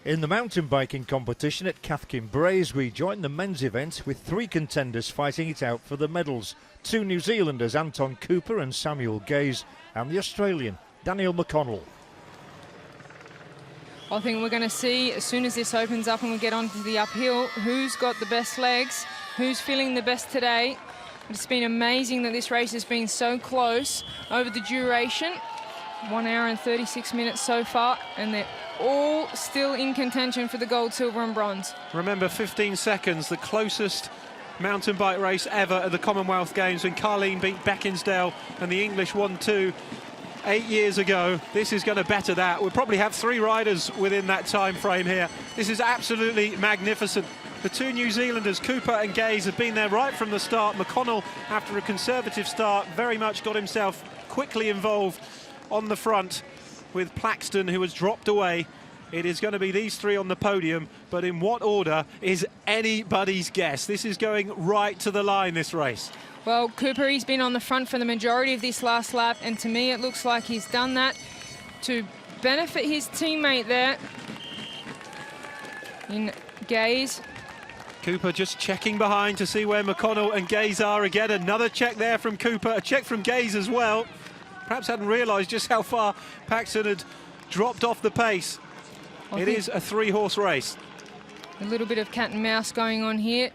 In the mountain biking competition at Cathkin Braes, we joined the men's event with three contenders fighting it out for the medals. Two New Zealanders, Anton Cooper and Samuel Gaze, and the Australian, Daniel McConnell. I think we're going to see, as soon as this opens up and we get onto the uphill, who's got the best legs, who's feeling the best today. It's been amazing that this race has been so close over the duration. 1 hour and 36 minutes so far, and they're all still in contention for the gold, silver and bronze. Remember, 15 seconds, the closest mountain bike race ever at the Commonwealth Games when Carleen beat Beckinsdale and the English 1-2 8 years ago. This is going to better that. We'll probably have 3 riders within that time frame here. This is absolutely magnificent. The two New Zealanders, Cooper and Gaze, have been there right from the start. McConnell, after a conservative start, very much got himself quickly involved on the front with Plaxton, who has dropped away. It is going to be these three on the podium, but in what order is anybody's guess. This is going right to the line, this race. Well, Cooper, he's been on the front for the majority of this last lap, and to me it looks like he's done that to benefit his teammate there in Gaze. Cooper just checking behind to see where McConnell and Gaze are. Again, another check there from Cooper, a check from Gaze as well. Perhaps hadn't realised just how far Paxton had dropped off the pace. It is a 3-horse race. A little bit of cat and mouse going on here.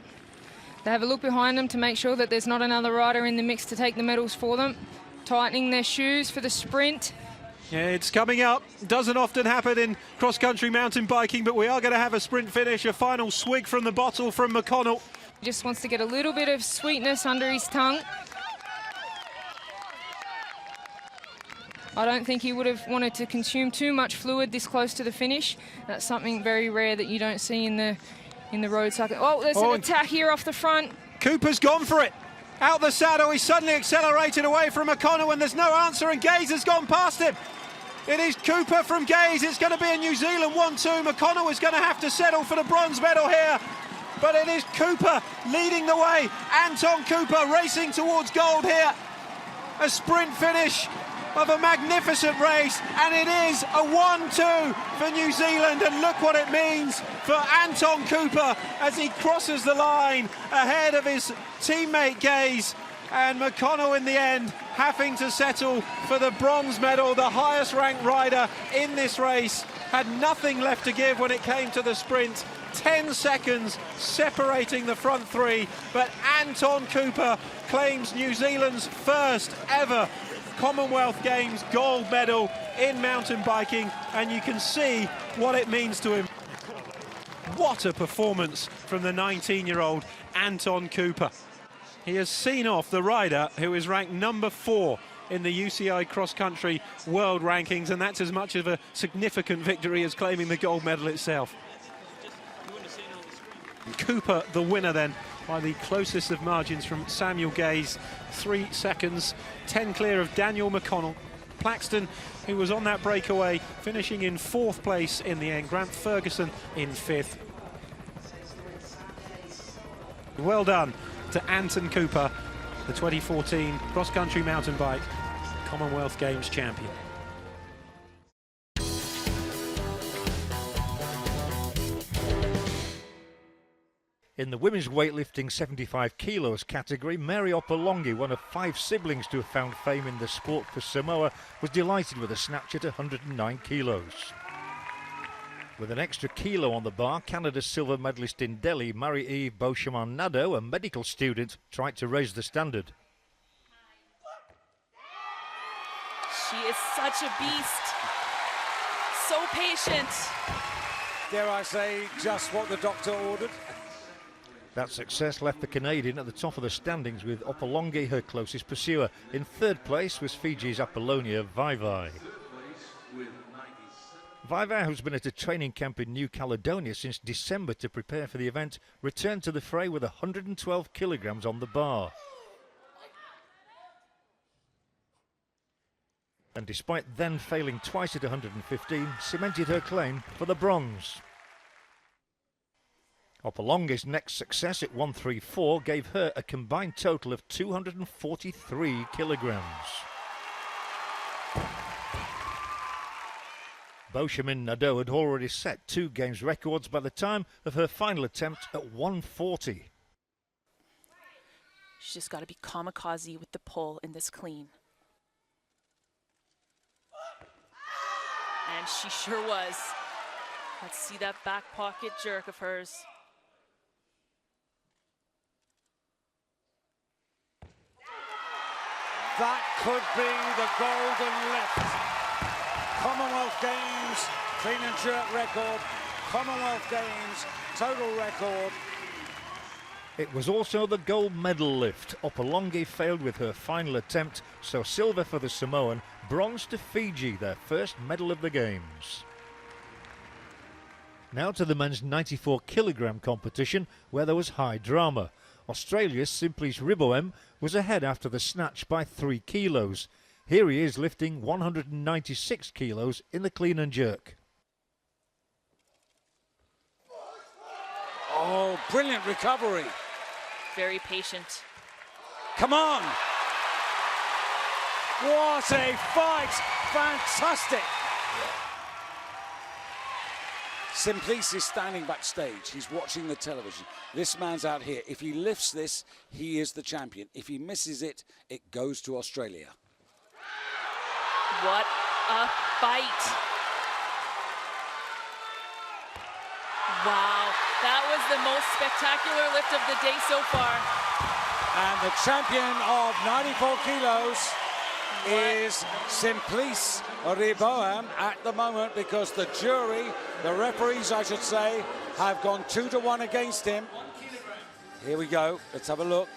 They have a look behind them to make sure that there's not another rider in the mix to take the medals for them. Tightening their shoes for the sprint. Yeah, it's coming up. Doesn't often happen in cross-country mountain biking, but we are going to have a sprint finish, a final swig from the bottle from McConnell. Just wants to get a little bit of sweetness under his tongue. I don't think he would have wanted to consume too much fluid this close to the finish. That's something very rare that you don't see in the road cycle. Oh, there's an attack here off the front. Cooper's gone for it. Out the saddle, he's suddenly accelerated away from McConnell and there's no answer, and Gaze has gone past him. It is Cooper from Gaze. It's going to be a New Zealand 1-2. McConnell is going to have to settle for the bronze medal here. But it is Cooper leading the way. Anton Cooper racing towards gold here. A sprint finish of a magnificent race, and it is a 1-2 for New Zealand, and look what it means for Anton Cooper as he crosses the line ahead of his teammate Gaze, and McConnell in the end having to settle for the bronze medal. The highest ranked rider in this race had nothing left to give when it came to the sprint. 10 seconds separating the front three, but Anton Cooper claims New Zealand's first ever Commonwealth Games gold medal in mountain biking, and you can see what it means to him. What a performance from the 19-year-old Anton Cooper. He has seen off the rider who is ranked number 4 in the UCI cross-country world rankings, and that's as much of a significant victory as claiming the gold medal itself. Cooper the winner then by the closest of margins from Samuel Gaze, 3 seconds, 10 clear of Daniel McConnell. Plaxton, who was on that breakaway, finishing in 4th place in the end. Grant Ferguson in 5th. Well done to Anton Cooper, the 2014 cross-country mountain bike Commonwealth Games champion. In the women's weightlifting 75 kilos category, Mary Opolongi, one of 5 siblings to have found fame in the sport for Samoa, was delighted with a snatch at 109 kilos. With an extra kilo on the bar, Canada's silver medalist in Delhi, Marie-Eve Beauchemin-Nadeau, a medical student, tried to raise the standard. She is such a beast. So patient. Dare I say, just what the doctor ordered. That success left the Canadian at the top of the standings, with Opolongi her closest pursuer. In 3rd place was Fiji's Apollonia Vaivai. Vaivai, who's been at a training camp in New Caledonia since December to prepare for the event, returned to the fray with 112 kilograms on the bar. And despite then failing twice at 115, cemented her claim for the bronze. Opolongi's next success at 134 gave her a combined total of 243 kilograms. Beauchemin Nadeau had already set 2 games records by the time of her final attempt at 140. She's just got to be kamikaze with the pull in this clean. And she sure was. Let's see that back pocket jerk of hers. That could be the golden lift. Commonwealth Games, clean and jerk record. Commonwealth Games, total record. It was also the gold medal lift. Opolongi failed with her final attempt, so silver for the Samoan, bronze to Fiji, their first medal of the Games. Now to the men's 94 kilogram competition, where there was high drama. Australia's Simplice Riboem was ahead after the snatch by 3 kilos. Here he is lifting 196 kilos in the clean and jerk. Oh, brilliant recovery. Very patient. Come on. What a fight. Fantastic. Simplice is standing backstage. He's watching the television. This man's out here. If he lifts this, he is the champion. If he misses it, it goes to Australia. What a fight. Wow, that was the most spectacular lift of the day so far. And the champion of 94 kilos is Simplice Riboem at the moment, because the jury, the referees I should say, have gone 2-1 against him. Here we go, let's have a look.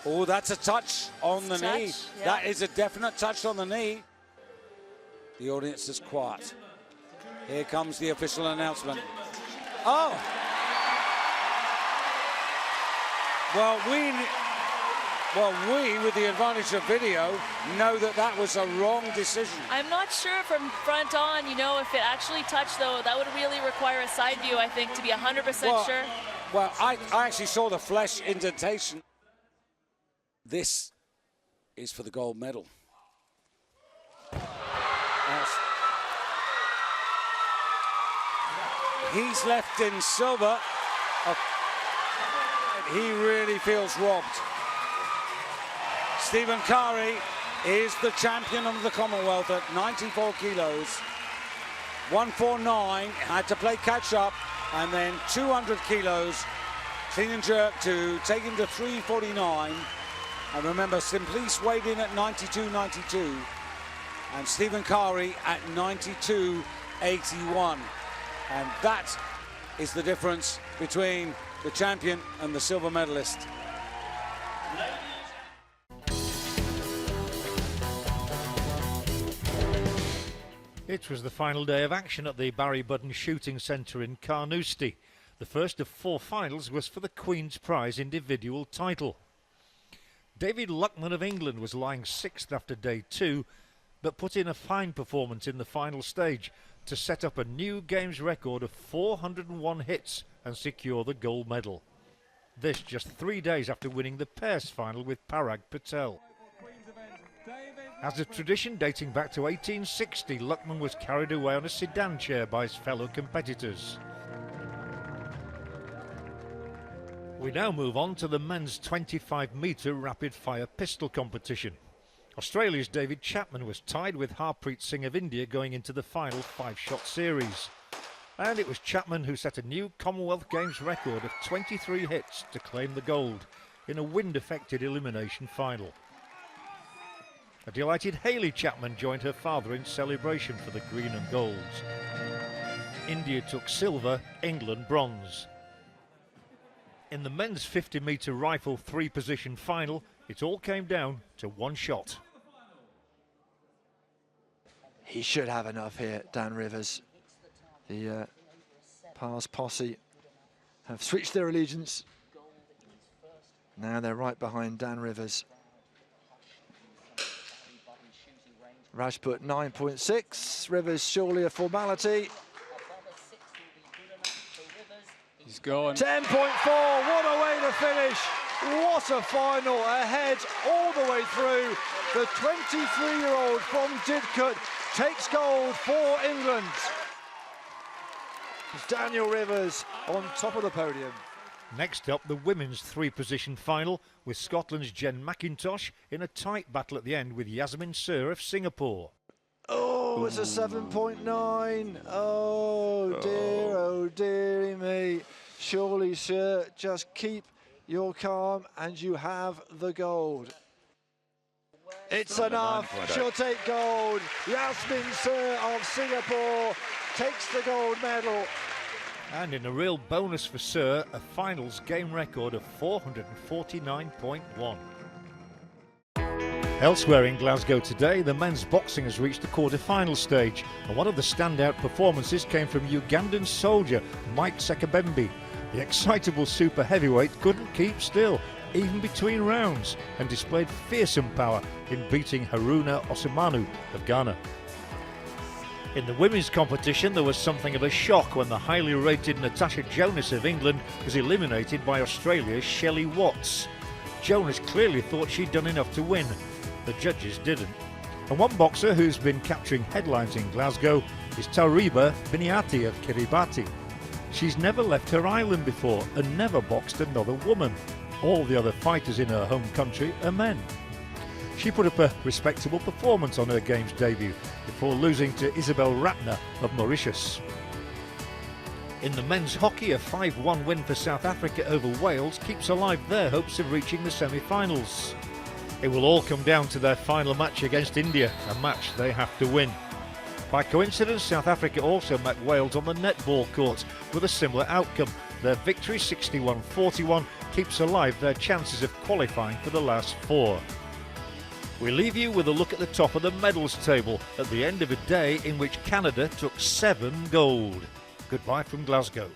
Oh, that's a touch on the knee. Yeah. That is a definite touch on the knee. The audience is quiet. Here comes the official announcement. Oh! Well, we, with the advantage of video, know that that was a wrong decision. I'm not sure from front on, you know, if it actually touched, though. That would really require a side view, I think, to be 100% sure. Well, I actually saw the flesh indentation. This is for the gold medal. He's left in silver. He really feels robbed. Stephen Curry is the champion of the Commonwealth at 94 kilos. 149, had to play catch up, and then 200 kilos, clean and jerk to take him to 349. And remember, Simplice weighed in at 92.92, and Stephen Curry at 92.81. And that is the difference between the champion and the silver medalist. It was the final day of action at the Barry Budden Shooting Centre in Carnoustie. The first of 4 finals was for the Queen's Prize individual title. David Luckman of England was lying 6th after day 2, but put in a fine performance in the final stage to set up a new games record of 401 hits and secure the gold medal. This just 3 days after winning the pairs final with Parag Patel. As a tradition dating back to 1860, Luckman was carried away on a sedan chair by his fellow competitors. We now move on to the men's 25-metre rapid-fire pistol competition. Australia's David Chapman was tied with Harpreet Singh of India going into the final 5-shot series. And it was Chapman who set a new Commonwealth Games record of 23 hits to claim the gold in a wind-affected elimination final. A delighted Hayley Chapman joined her father in celebration for the green and golds. India took silver, England bronze. In the men's 50-metre rifle 3-position final, it all came down to 1 shot. He should have enough here, Dan Rivers. The Pars posse have switched their allegiance. Now they're right behind Dan Rivers. Rajput 9.6, Rivers surely a formality. He's going. 10.4, what a way to finish. What a final, ahead all the way through. The 23-year-old from Didcot takes gold for England. It's Daniel Rivers on top of the podium. Next up, the women's three-position final with Scotland's Jen McIntosh in a tight battle at the end with Yasmin Sur of Singapore. Oh, it's a 7.9. Oh dearie me. Surely, sir, just keep your calm and you have the gold. It's enough. She'll take gold. Yasmin Sur of Singapore takes the gold medal. And in a real bonus for Sur, a finals game record of 449.1. Elsewhere in Glasgow today, the men's boxing has reached the quarter-final stage, and one of the standout performances came from Ugandan soldier Mike Sekabembe. The excitable super heavyweight couldn't keep still, even between rounds, and displayed fearsome power in beating Haruna Osimanu of Ghana. In the women's competition, there was something of a shock when the highly rated Natasha Jonas of England was eliminated by Australia's Shelley Watts. Jonas clearly thought she'd done enough to win. The judges didn't. And one boxer who's been capturing headlines in Glasgow is Tauriba Biniati of Kiribati. She's never left her island before and never boxed another woman. All the other fighters in her home country are men. She put up a respectable performance on her Games debut before losing to Isabel Ratner of Mauritius. In the men's hockey, a 5-1 win for South Africa over Wales keeps alive their hopes of reaching the semi-finals. It will all come down to their final match against India, a match they have to win. By coincidence, South Africa also met Wales on the netball court with a similar outcome. Their victory, 61-41, keeps alive their chances of qualifying for the last four. We leave you with a look at the top of the medals table at the end of a day in which Canada took 7 gold. Goodbye from Glasgow.